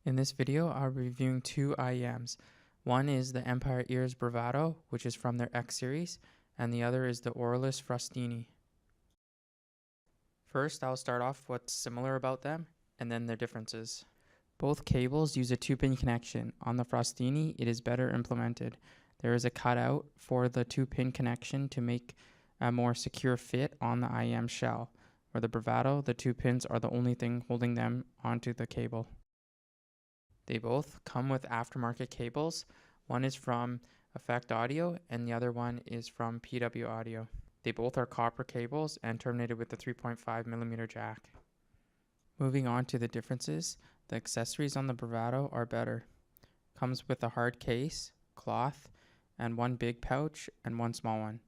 In this video, I'll be reviewing two IEMs. One is the Empire Ears Bravado, which is from their X series, and the other is the Oriolus Frosteni. First, I'll start off what's similar about them, and then their differences. Both cables use a 2-pin connection. On the Frosteni, it is better implemented. There is a cutout for the 2-pin connection to make a more secure fit on the IEM shell. For the Bravado, the 2 pins are the only thing holding them onto the cable. They both come with aftermarket cables. One is from Effect Audio and the other one is from PW Audio. They both are copper cables and terminated with the 3.5mm jack. Moving on to the differences, the accessories on the Bravado are better. Comes with a hard case, cloth, and one big pouch and one small one,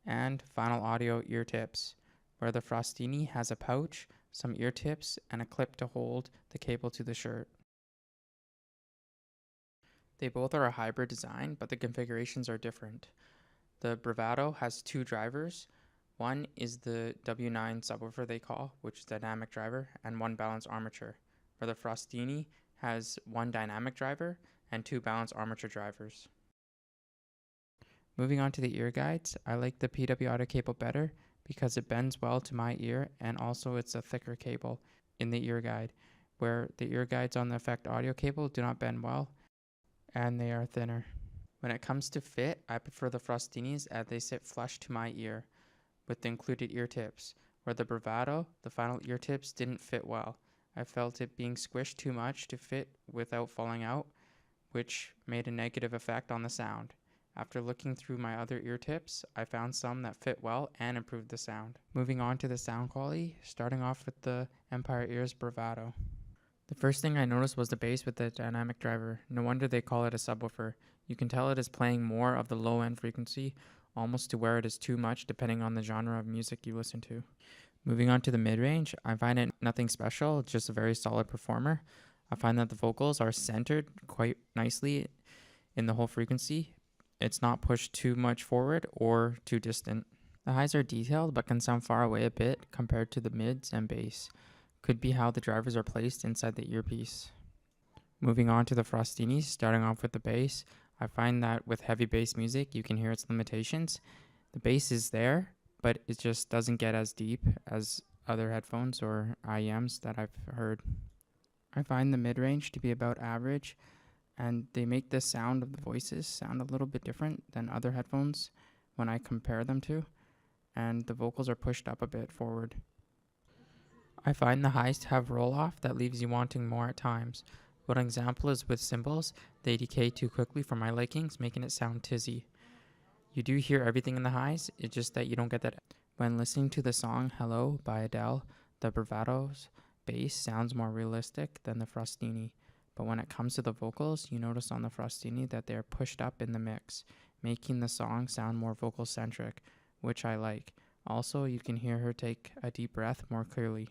and final audio ear tips, where the Frosteni has a pouch, some ear tips, and a clip to hold the cable to the shirt. They both are a hybrid design, but the configurations are different. The Bravado has 2 drivers. One is the W9 subwoofer they call, which is dynamic driver, and 1 balance armature. Where the Frosteni has 1 dynamic driver and 2 balance armature drivers. Moving on to the ear guides, I like the PW Audio cable better because it bends well to my ear, and also it's a thicker cable in the ear guide, where the ear guides on the Effect Audio cable do not bend well, and they are thinner. When it comes to fit, I prefer the Frostenis as they sit flush to my ear with the included ear tips, where the Bravado, the final ear tips didn't fit well. I felt it being squished too much to fit without falling out, which made a negative effect on the sound. After looking through my other ear tips, I found some that fit well and improved the sound. Moving on to the sound quality, starting off with the Empire Ears Bravado. The first thing I noticed was the bass with the dynamic driver. No wonder they call it a subwoofer. You can tell it is playing more of the low-end frequency, almost to where it is too much depending on the genre of music you listen to. Moving on to the mid-range, I find it nothing special, just a very solid performer. I find that the vocals are centered quite nicely in the whole frequency. It's not pushed too much forward or too distant. The highs are detailed but can sound far away a bit compared to the mids and bass. Could be how the drivers are placed inside the earpiece. Moving on to the Frostenis, starting off with the bass, I find that with heavy bass music, you can hear its limitations. The bass is there, but it just doesn't get as deep as other headphones or IEMs that I've heard. I find the mid-range to be about average, and they make the sound of the voices sound a little bit different than other headphones when I compare them to, and the vocals are pushed up a bit forward. I find the highs have roll-off that leaves you wanting more at times. One example is with cymbals. They decay too quickly for my likings, making it sound tizzy. You do hear everything in the highs, it's just that you don't get that. When listening to the song Hello by Adele, the Bravado's bass sounds more realistic than the Frosteni. But when it comes to the vocals, you notice on the Frosteni that they are pushed up in the mix, making the song sound more vocal-centric, which I like. Also, you can hear her take a deep breath more clearly.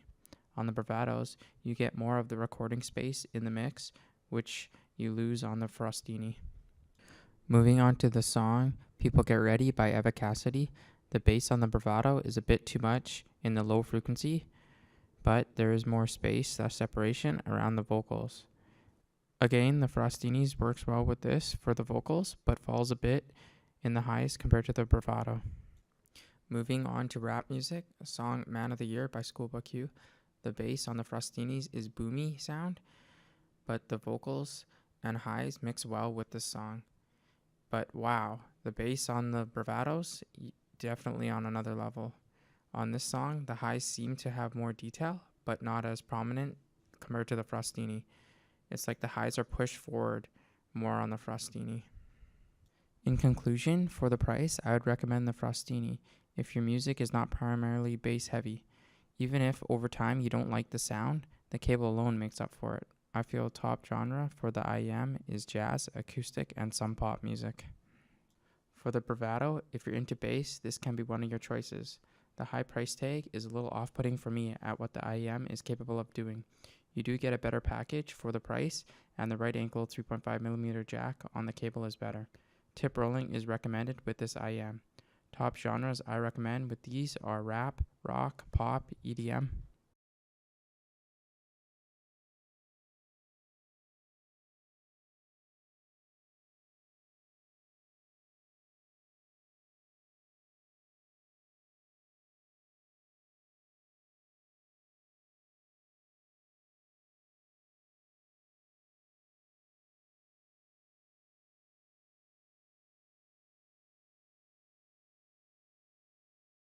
On the Bravados, you get more of the recording space in the mix, which you lose on the Frosteni. Moving on to the song People Get Ready by Cassidy, the bass on the Bravado is a bit too much in the low frequency, but there is more space, separation around the vocals. Again, the Frostenis works well with this for the vocals, but falls a bit in the highs compared to the Bravado. Moving on to rap music, a song Man of the Year by Schoolboy Q. The bass on the Frostenis is boomy sound, but the vocals and highs mix well with this song. But wow, the bass on the Bravados, definitely on another level. On this song, the highs seem to have more detail, but not as prominent compared to the Frosteni. It's like the highs are pushed forward more on the Frosteni. In conclusion, for the price, I would recommend the Frosteni if your music is not primarily bass heavy. Even if over time you don't like the sound, the cable alone makes up for it. I feel top genre for the IEM is jazz, acoustic, and some pop music. For the Bravado, if you're into bass, this can be one of your choices. The high price tag is a little off-putting for me at what the IEM is capable of doing. You do get a better package for the price, and the right angle 3.5mm jack on the cable is better. Tip rolling is recommended with this IEM. Top genres I recommend with these are rap, rock, pop, EDM.